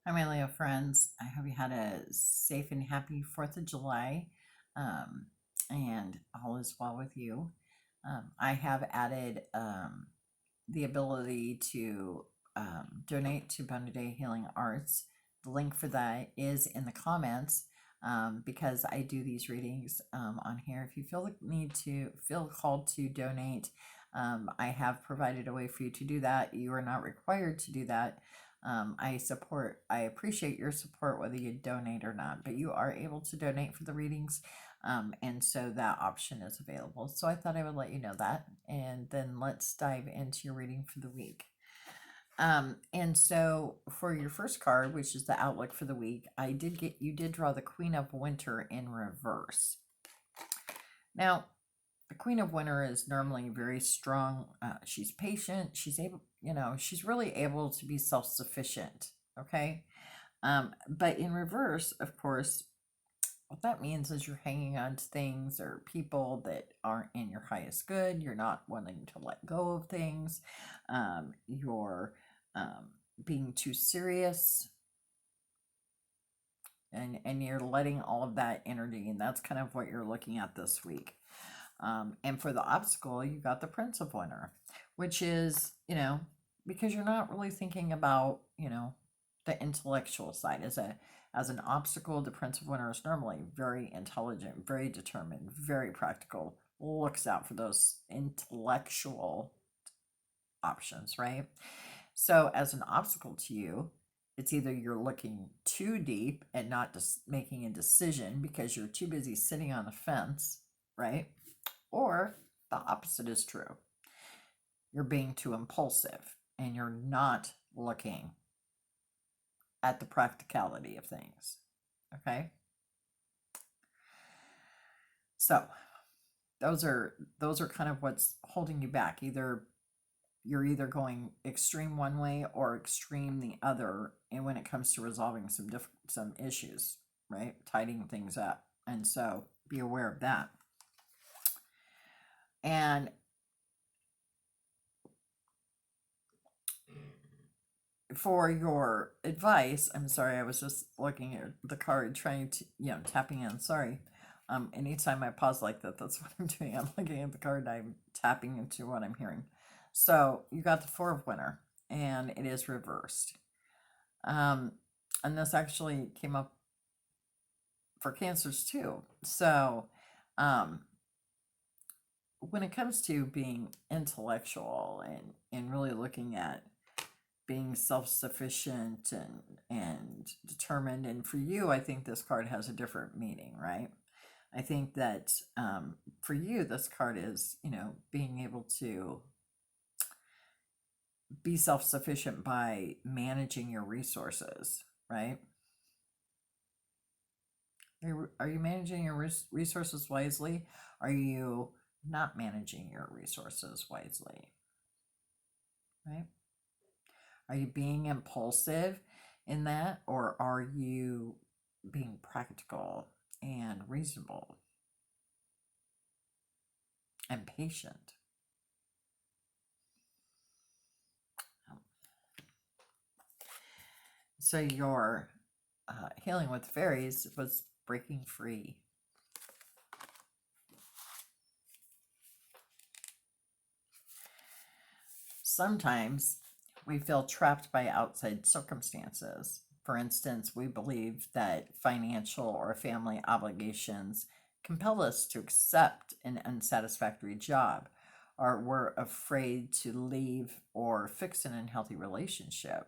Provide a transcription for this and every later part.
Hi, my Leo friends. I hope you had a safe and happy 4th of July, um, and all is well with you. I have added the ability to donate to Day Healing Arts. The link for that is in the comments because I do these readings on here. If you feel called to donate, I have provided a way for you to do that. You are not required to do that. I appreciate your support whether you donate or not, but you are able to donate for the readings. And so that option is available. So I thought I would let you know that. And then let's dive into your reading for the week. And so for your first card, which is the outlook for the week, you did draw the Queen of Winter in reverse. Now, the Queen of Winter is normally very strong. She's patient. She's really able to be self-sufficient. Okay. But in reverse, of course, what that means is you're hanging on to things or people that aren't in your highest good. You're not wanting to let go of things. You're being too serious, and you're letting all of that energy, and that's kind of what you're looking at this week. And for the obstacle, you got the Prince of Winter, which is, because you're not really thinking about, the intellectual side. As an obstacle, the Prince of Winter is normally very intelligent, very determined, very practical, looks out for those intellectual options, right? So as an obstacle to you, it's either you're looking too deep and not just making a decision because you're too busy sitting on the fence, right? Or the opposite is true. You're being too impulsive and you're not looking at the practicality of things. Okay? So, those are kind of what's holding you back. You're either going extreme one way or extreme the other, and when it comes to resolving some issues, right? Tidying things up. And so, be aware of that. And for your advice, I'm sorry, I was just looking at the card, trying to, tapping in. Sorry. Anytime I pause like that, that's what I'm doing. I'm looking at the card, I'm tapping into what I'm hearing. So you got the Four of Winter, and it is reversed. And this actually came up for Cancers too. So, when it comes to being intellectual and really looking at being self-sufficient and determined, and for you, I think this card has a different meaning, right? I think that for you, this card is, being able to be self-sufficient by managing your resources, right? Are you managing your resources wisely? Are you not managing your resources wisely, right? Are you being impulsive in that, or are you being practical and reasonable and patient? So your healing with fairies was breaking free. Sometimes we feel trapped by outside circumstances. For instance, we believe that financial or family obligations compel us to accept an unsatisfactory job, or we're afraid to leave or fix an unhealthy relationship.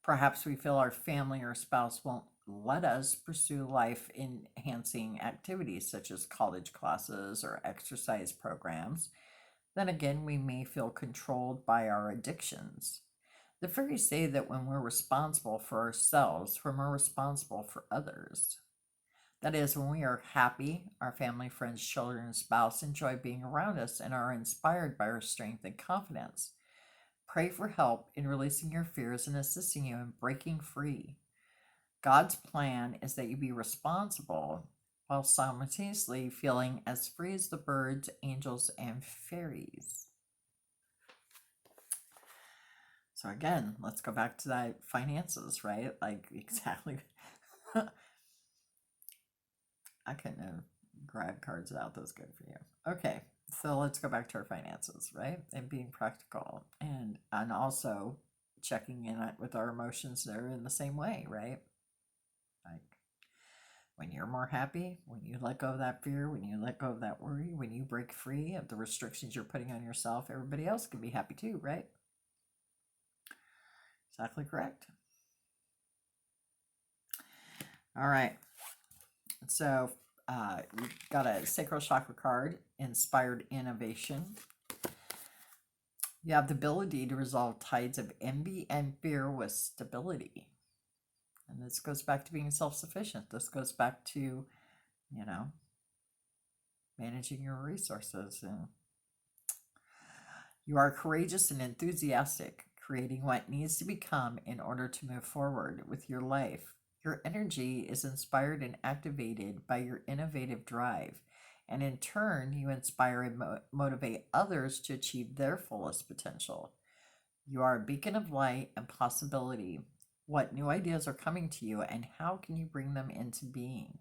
Perhaps we feel our family or spouse won't let us pursue life enhancing activities such as college classes or exercise programs. Then again, we may feel controlled by our addictions. The fairies say that when we're responsible for ourselves, when we're responsible for others, that is, when we are happy, our family, friends, children, and spouse enjoy being around us and are inspired by our strength and confidence. Pray for help in releasing your fears and assisting you in breaking free. God's plan is that you be responsible while simultaneously feeling as free as the birds, angels, and fairies. So again, let's go back to that finances, right? Like exactly. I couldn't have grabbed cards out. That's good for you. Okay, so let's go back to our finances, right? And being practical, and also checking in with our emotions there in the same way, right? Like when you're more happy, when you let go of that fear, when you let go of that worry, when you break free of the restrictions you're putting on yourself, everybody else can be happy too, right? Exactly correct. All right. So we got a sacral chakra card, inspired innovation. You have the ability to resolve tides of envy and fear with stability. And this goes back to being self sufficient. This goes back to, you know, managing your resources. And you are courageous and enthusiastic, creating what needs to become in order to move forward with your life. Your energy is inspired and activated by your innovative drive. And in turn, you inspire and motivate others to achieve their fullest potential. You are a beacon of light and possibility. What new ideas are coming to you, and how can you bring them into being?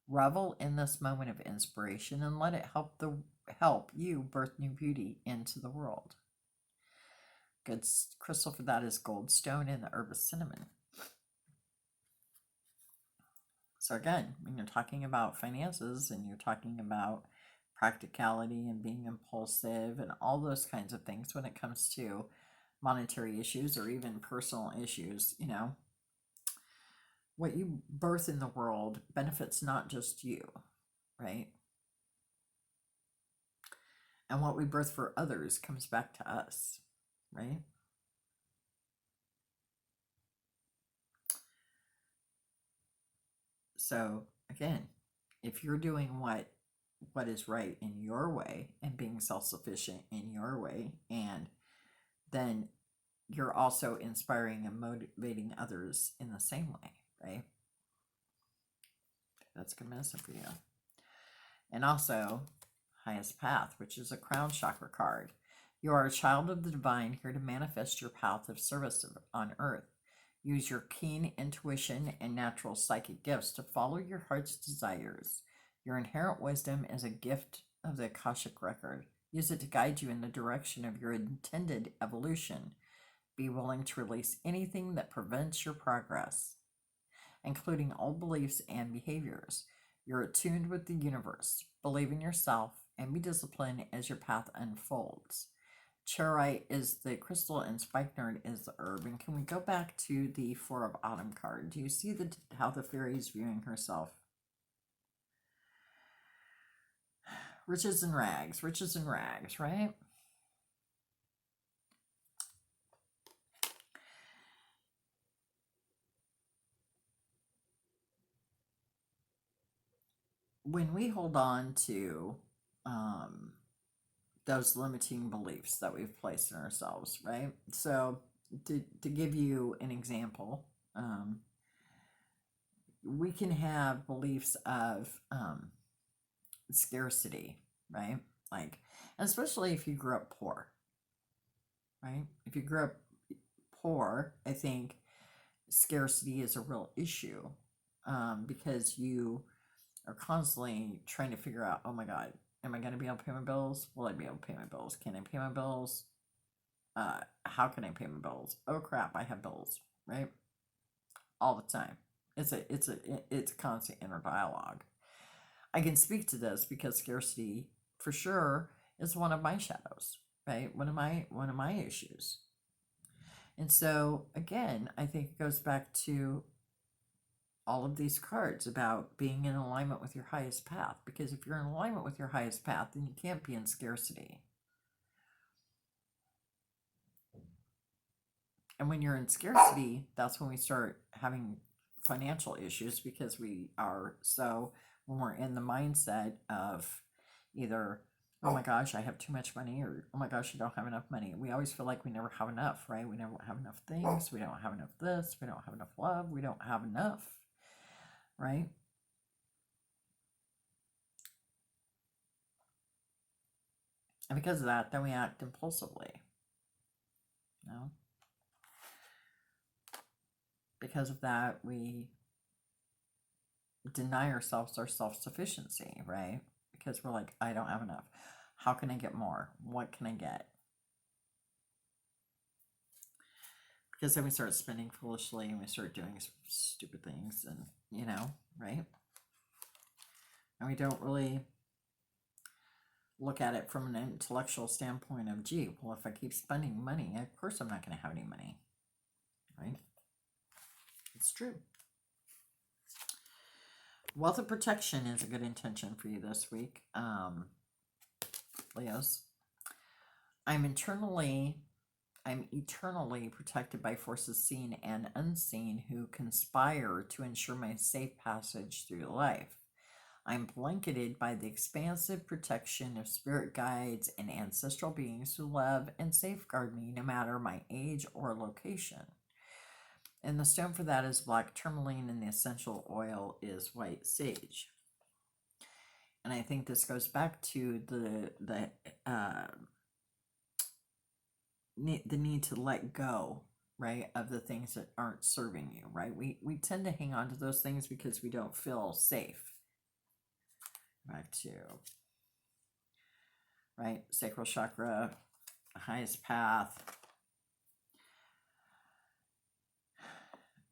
Revel in this moment of inspiration and let it help you birth new beauty into the world. Good crystal for that is goldstone and the herb of cinnamon. So again, when you're talking about finances and you're talking about practicality and being impulsive and all those kinds of things when it comes to monetary issues or even personal issues, what you birth in the world benefits not just you, right? And what we birth for others comes back to us, right? So again, if you're doing what is right in your way and being self-sufficient in your way, and then you're also inspiring and motivating others in the same way, right? That's good medicine for you. And also highest path, which is a crown chakra card. You are a child of the divine, here to manifest your path of service on earth. Use your keen intuition and natural psychic gifts to follow your heart's desires. Your inherent wisdom is a gift of the Akashic record. Use it to guide you in the direction of your intended evolution. Be willing to release anything that prevents your progress, including old beliefs and behaviors. You're attuned with the universe. Believe in yourself and be disciplined as your path unfolds. Charoite is the crystal and spikenard is the herb. And can we go back to the Four of Autumn card? Do you see how the fairy is viewing herself? Riches and rags, right? When we hold on to those limiting beliefs that we've placed in ourselves, right? So, to give you an example, we can have beliefs of scarcity, right? Like, especially if you grew up poor, right? If you grew up poor, I think scarcity is a real issue, because you are constantly trying to figure out, oh my God, am I going to be able to pay my bills? Will I be able to pay my bills? Can I pay my bills? How can I pay my bills? Oh crap, I have bills, right? All the time. It's a constant inner dialogue. I can speak to this because scarcity, for sure, is one of my shadows, right? One of my issues. And so again, I think it goes back to all of these cards about being in alignment with your highest path. Because if you're in alignment with your highest path, then you can't be in scarcity. And when you're in scarcity, that's when we start having financial issues, because when we're in the mindset of either, oh my gosh, I have too much money, or oh my gosh, I don't have enough money. We always feel like we never have enough, right? We never have enough things. We don't have enough this. We don't have enough love. We don't have enough, right? And because of that, then we act impulsively, you know? because of that, we deny ourselves our self-sufficiency, right? Because we're like, I don't have enough. How can I get more? What can I get? Because then we start spending foolishly and we start doing stupid things, and right? And we don't really look at it from an intellectual standpoint of, gee, well, if I keep spending money, of course I'm not going to have any money, right? It's true. Wealth of protection is a good intention for you this week, Leos. I'm eternally protected by forces seen and unseen who conspire to ensure my safe passage through life. I'm blanketed by the expansive protection of spirit guides and ancestral beings who love and safeguard me no matter my age or location. And the stone for that is black tourmaline, and the essential oil is white sage. And I think this goes back to the need to let go, right, of the things that aren't serving you, right? We tend to hang on to those things because we don't feel safe. Back to, right, sacral chakra, highest path.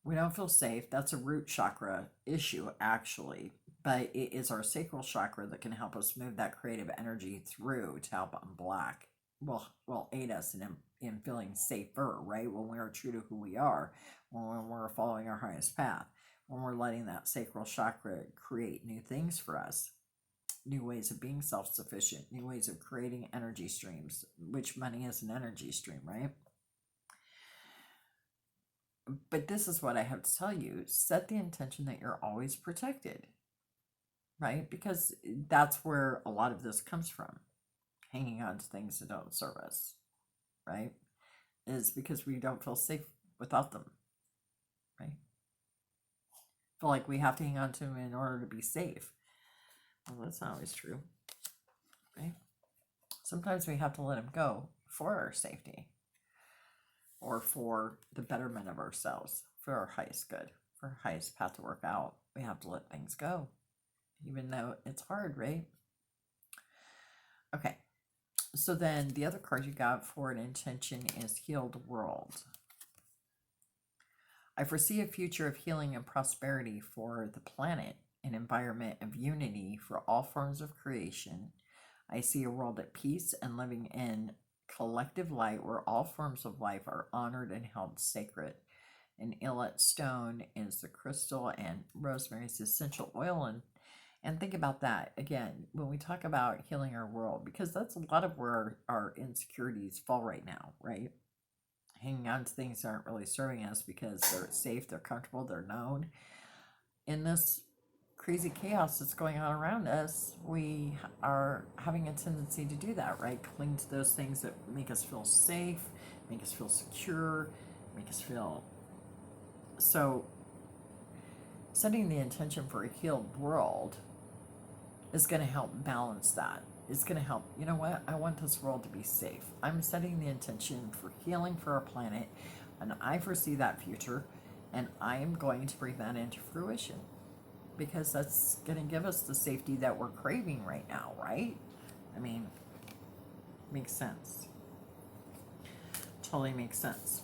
We don't feel safe. That's a root chakra issue, actually, but it is our sacral chakra that can help us move that creative energy through to help unblock. Will aid us in feeling safer, right? When we are true to who we are, when we're following our highest path, when we're letting that sacral chakra create new things for us, new ways of being self-sufficient, new ways of creating energy streams, which money is an energy stream, right? But this is what I have to tell you. Set the intention that you're always protected, right? Because that's where a lot of this comes from. Hanging on to things that don't serve us, right? Is because we don't feel safe without them, right? Feel like we have to hang on to them in order to be safe. Well, that's not always true, right? Sometimes we have to let them go for our safety or for the betterment of ourselves, for our highest good, for our highest path to work out. We have to let things go, even though it's hard, right? Okay, so then the other card you got for an intention is Healed World. I foresee a future of healing and prosperity for the planet, an environment of unity for all forms of creation. I see a world at peace and living in collective light where all forms of life are honored and held sacred. An Illet stone is the crystal, and rosemary is the essential oil. And think about that again when we talk about healing our world, because that's a lot of where our insecurities fall right now, right? Hanging on to things that aren't really serving us because they're safe, they're comfortable, they're known. In this crazy chaos that's going on around us, we are having a tendency to do that, right? Cling to those things that make us feel safe, make us feel secure, make us feel. So, setting the intention for a healed world is going to help balance that. It's going to help, you know what? I want this world to be safe. I'm setting the intention for healing for our planet, and I foresee that future, and I am going to bring that into fruition because that's going to give us the safety that we're craving right now, right? I mean, makes sense. Totally makes sense.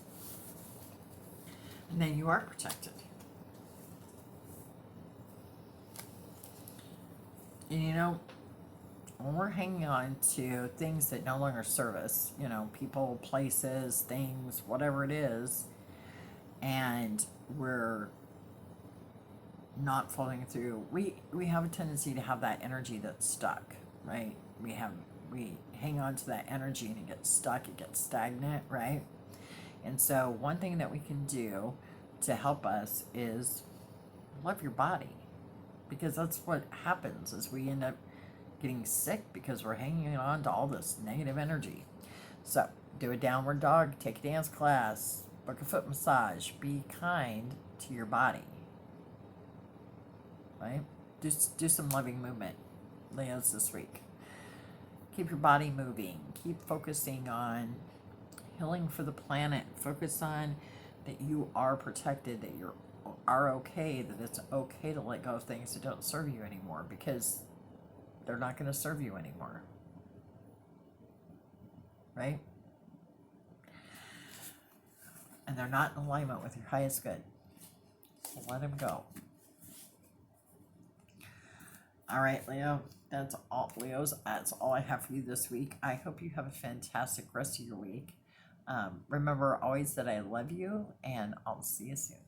And then you are protected. And you know, when we're hanging on to things that no longer serve us, people, places, things, whatever it is, and we're not following through, we have a tendency to have that energy that's stuck, right? We hang on to that energy and it gets stuck, it gets stagnant, right? And so one thing that we can do to help us is love your body, because that's what happens is we end up getting sick because we're hanging on to all this negative energy. So do a downward dog, take a dance class, book a foot massage, be kind to your body, right? Just do some loving movement, Leos, this week. Keep your body moving, keep focusing on healing for the planet, focus on that you are protected, that you are okay, that it's okay to let go of things that don't serve you anymore, because they're not going to serve you anymore. Right? And they're not in alignment with your highest good. So let them go. All right, Leo, that's all. Leos, that's all I have for you this week. I hope you have a fantastic rest of your week. Remember always that I love you, and I'll see you soon.